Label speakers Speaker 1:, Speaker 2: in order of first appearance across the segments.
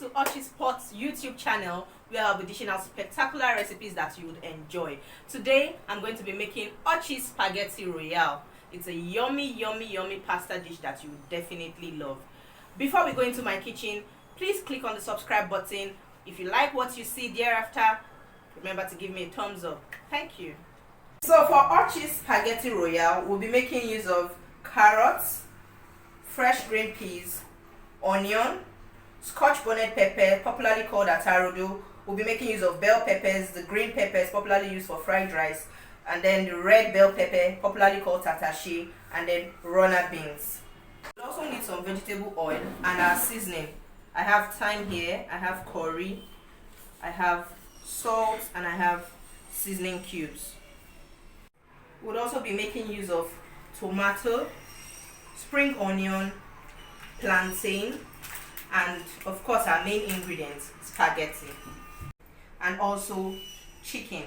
Speaker 1: to Ochy'S YouTube channel, where I'll be dishing out spectacular recipes that you would enjoy. Today, I'm going to be making Ochy'S Spaghetti Royale. It's a yummy pasta dish that you would definitely love. Before we go into my kitchen, please click on the subscribe button. If you like what you see thereafter, remember to give me a thumbs up. Thank you. So for Ochy'S Spaghetti Royale, we'll be making use of carrots, fresh green peas, onion, Scotch bonnet pepper, popularly called Atarodo. We'll be making use of bell peppers, the green peppers popularly used for fried rice, and then the red bell pepper, popularly called Tatashe, and then runner beans. We also need some vegetable oil and our seasoning. I have thyme here, I have curry, I have salt, and I have seasoning cubes. We'll also be making use of tomato, spring onion, plantain, and of course our main ingredient, spaghetti, and also chicken.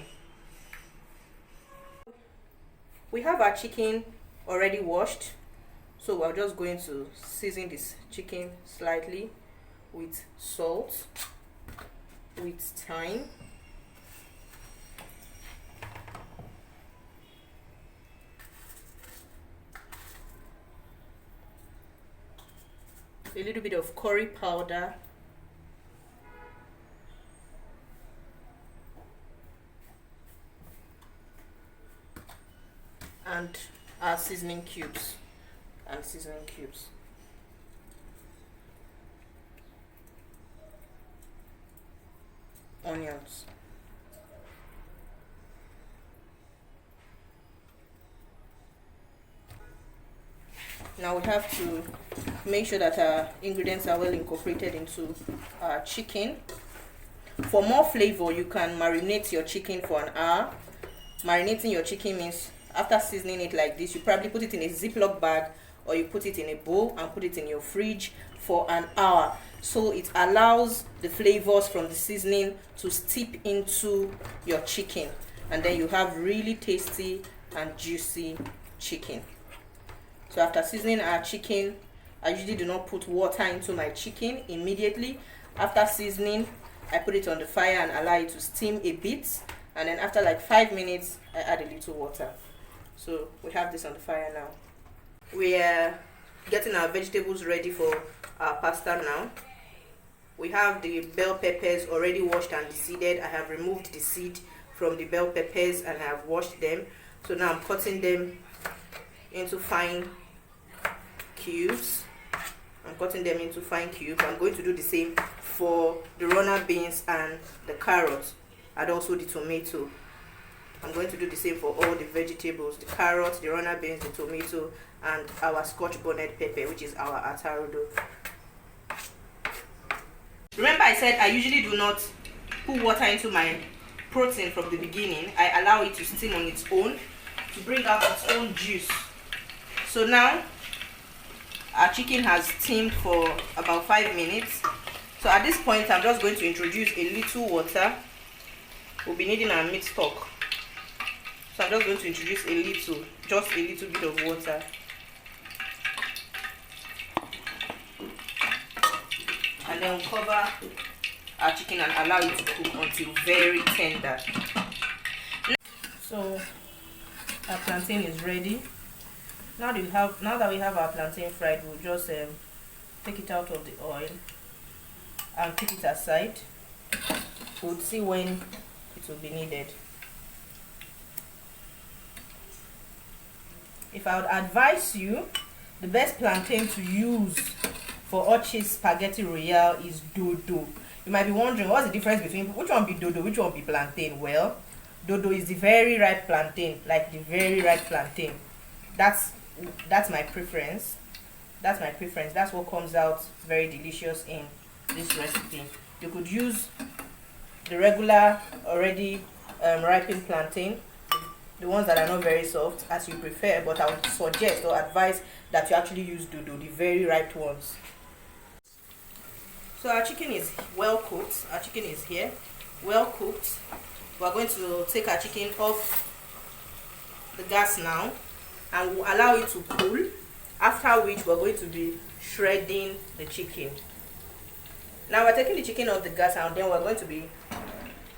Speaker 1: We have our chicken already washed, so we're just going to season this chicken slightly with salt, with thyme, a little bit of curry powder, and our seasoning cubes onions. Now we have to make sure that our ingredients are well incorporated into our chicken. For more flavor, you can marinate your chicken for an hour. Marinating your chicken means after seasoning it like this, you probably put it in a Ziploc bag or you put it in a bowl and put it in your fridge for an hour. So it allows the flavors from the seasoning to steep into your chicken, and then you have really tasty and juicy chicken. So after seasoning our chicken, I usually do not put water into my chicken immediately. After seasoning, I put it on the fire and allow it to steam a bit, and then after like 5 minutes, I add a little water. So we have this on the fire now. We are getting our vegetables ready for our pasta now. We have the bell peppers already washed and seeded. I have removed the seed from the bell peppers and I have washed them. So now I'm cutting them into fine cubes. I'm going to do the same for the runner beans and the carrots, and also the tomato. I'm going to do the same for all the vegetables, the carrots, the runner beans, the tomato, and our Scotch bonnet pepper, which is our Atarodo. Remember I said I usually do not put water into my protein from the beginning. I allow it to steam on its own to bring out its own juice. So now our chicken has steamed for about 5 minutes. So at this point I'm just going to introduce a little water. We'll be needing our meat stock. So I'm just going to introduce just a little bit of water. And then we'll cover our chicken and allow it to cook until very tender. So our plantain is ready. Now that we have our plantain fried, we'll just take it out of the oil and keep it aside. We'll see when it will be needed. If I would advise you, the best plantain to use for Ochy'S Spaghetti Royale is dodo. You might be wondering, what's the difference between which one be dodo, which one be plantain? Well, dodo is the very ripe plantain, like the very ripe plantain. That's my preference. That's what comes out very delicious in this recipe. You could use the regular already ripened plantain, the ones that are not very soft, as you prefer, but I would suggest or advise that you actually use dodo, the very ripe ones. So our chicken is well cooked. Our chicken is here, well cooked. We're going to take our chicken off the gas now and we'll allow it to cool, after which we're going to be shredding the chicken. Now we're taking the chicken off the gas, and then we're going to be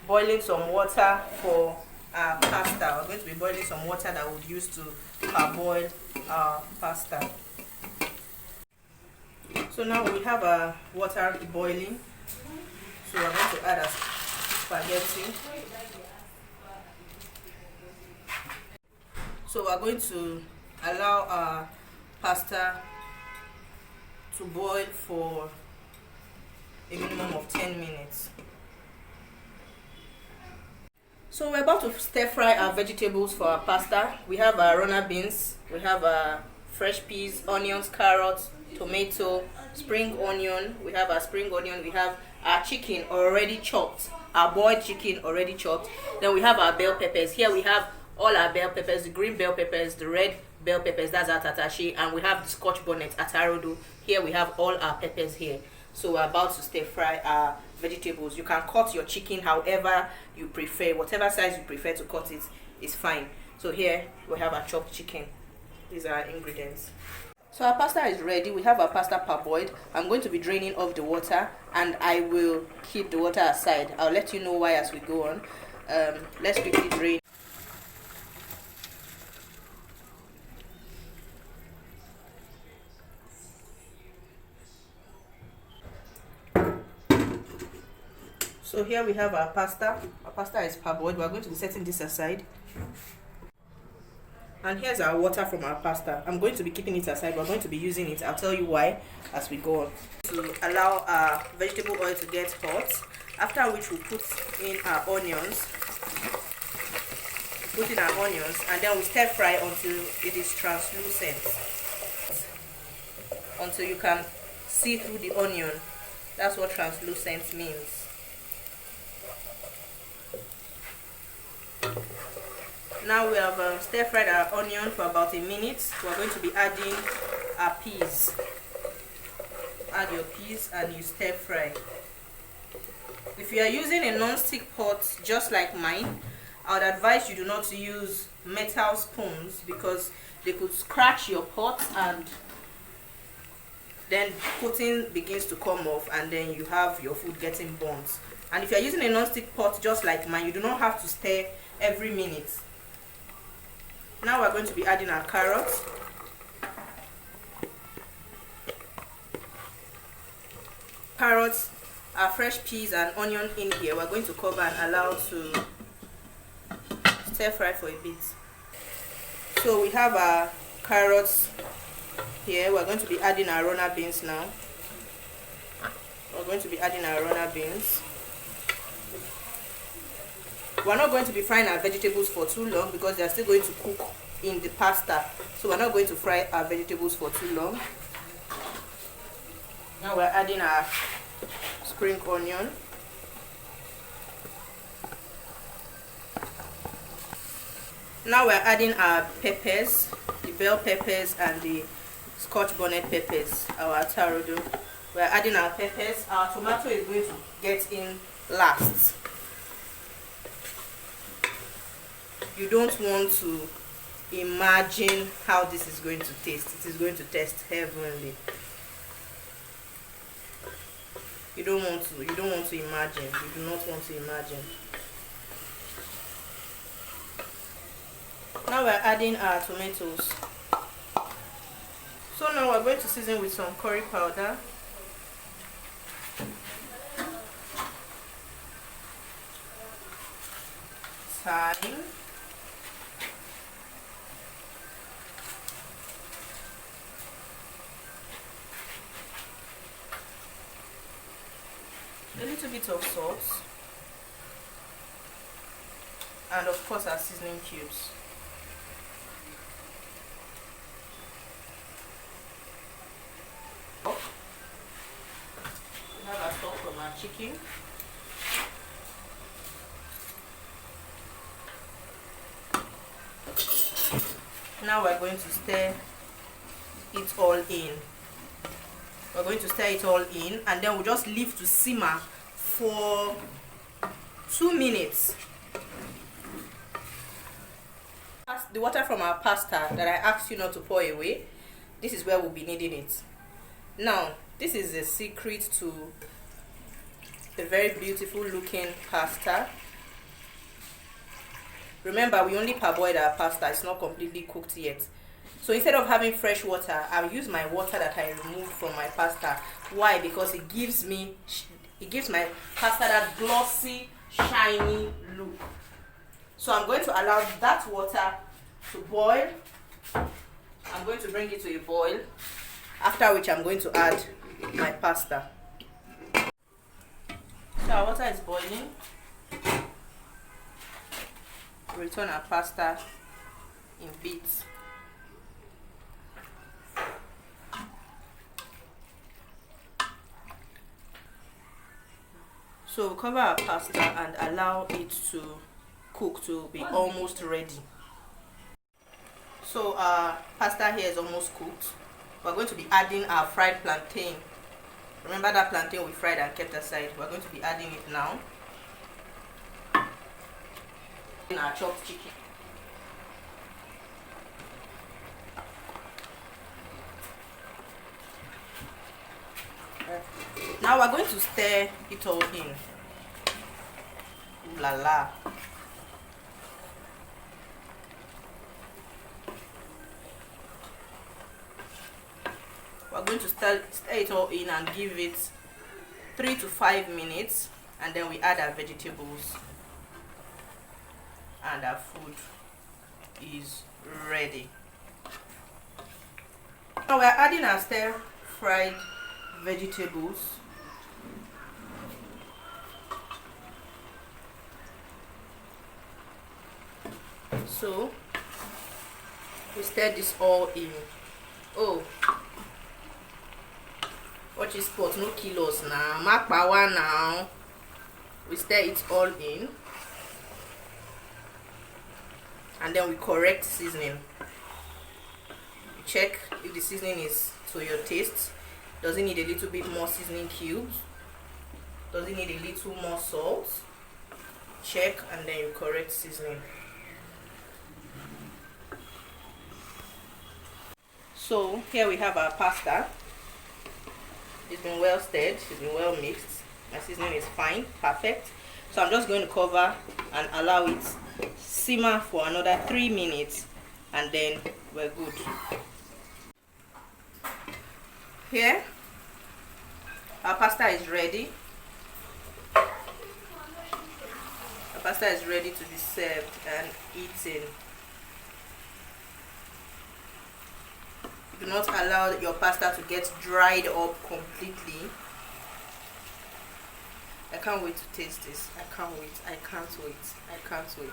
Speaker 1: boiling some water for our pasta. We're going to be boiling some water that we'll use to parboil our pasta. So now we have our water boiling. So we're going to add our spaghetti. So we're going to allow our pasta to boil for a minimum of 10 minutes. So we're about to stir fry our vegetables for our pasta. We have our runner beans, we have our fresh peas, onions, carrots, tomato, spring onion. We have our spring onion. We have our chicken already chopped, our boiled chicken already chopped. Then we have our bell peppers. Here we have all our bell peppers, the green bell peppers, the red bell peppers, that's our Tatashe, and we have the Scotch bonnet, Atarodo. Here we have all our peppers here. So we're about to stir fry our vegetables. You can cut your chicken however you prefer, whatever size you prefer to cut it is fine. So here we have our chopped chicken. These are our ingredients. So our pasta is ready. We have our pasta parboiled. I'm going to be draining off the water, and I will keep the water aside. I'll let you know why as we go on. Let's quickly drain. So here we have our pasta. Our pasta is parboiled. We're going to be setting this aside. And here's our water from our pasta. I'm going to be keeping it aside. We're going to be using it. I'll tell you why as we go on. To allow our vegetable oil to get hot, after which we'll put in our onions. Put in our onions, and then we'll stir fry until it is translucent. Until you can see through the onion. That's what translucent means. Now we have stir fried our onion for about a minute. We're going to be adding our peas. Add your peas and you stir fry. If you are using a non-stick pot just like mine, I would advise you do not use metal spoons because they could scratch your pot and then coating begins to come off, and then you have your food getting burnt. And if you are using a non-stick pot just like mine, you do not have to stir every minute. Now we're going to be adding our carrots. Carrots, our fresh peas and onion in here. We're going to cover and allow to stir fry for a bit. So we have our carrots here. We're going to be adding our runner beans now. We're going to be adding our runner beans. We're not going to be frying our vegetables for too long because they're still going to cook in the pasta. So we're not going to fry our vegetables for too long. Now we're adding our spring onion. Now we're adding our peppers, the bell peppers and the Scotch bonnet peppers, our Atarodo. We're adding our peppers. Our tomato is going to get in last. You don't want to imagine how this is going to taste. It is going to taste heavenly. You don't want to imagine. You do not want to imagine. Now we're adding our tomatoes. So now we're going to season with some curry powder. Thyme. A little bit of salt, and of course our seasoning cubes. We have our stock from our chicken. Now we're going to stir it all in. We're going to stir it all in, and then we'll just leave to simmer for 2 minutes. The water from our pasta that I asked you not to pour away, this is where we'll be needing it. Now, this is the secret to a very beautiful looking pasta. Remember, we only parboiled our pasta, it's not completely cooked yet. So instead of having fresh water, I'll use my water that I removed from my pasta. Why? Because it gives my pasta that glossy, shiny look. So I'm going to allow that water to boil. I'm going to bring it to a boil, after which I'm going to add my pasta. So our water is boiling. Return our pasta in bits. So cover our pasta and allow it to cook to be almost ready. So our pasta here is almost cooked. We're going to be adding our fried plantain. Remember that plantain we fried and kept aside? We're going to be adding it now. In our chopped chicken. Now we're going to stir it all in. Ooh la la. We're going to stir it all in and give it 3 to 5 minutes, and then we add our vegetables, and our food is ready. Now we're adding our stir fried vegetables. So we stir this all in. Oh, Ochy'S pot, no kilos now. Mark power now. We stir it all in, and then we correct seasoning. You check if the seasoning is to your taste. Does it need a little bit more seasoning cubes? Does it need a little more salt? Check, and then you correct seasoning. So here we have our pasta. It's been well stirred, it's been well mixed. My seasoning is fine, perfect. So I'm just going to cover and allow it simmer for another 3 minutes, and then we're good. Here, our pasta is ready. Our pasta is ready to be served and eaten. Do not allow your pasta to get dried up completely. I can't wait to taste this. I can't wait. I can't wait. I can't wait.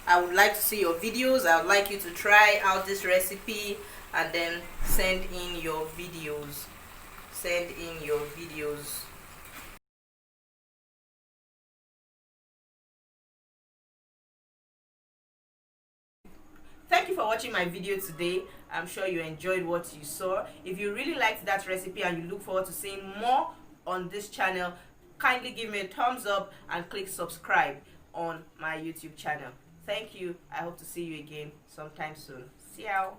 Speaker 1: I would like to see your videos. I would like you to try out this recipe and then send in your videos. Send in your videos. Thank you for watching my video today. I'm sure you enjoyed what you saw. If you really liked that recipe and you look forward to seeing more on this channel, kindly give me a thumbs up and click subscribe on my YouTube channel. Thank you. I hope to see you again sometime soon. See you.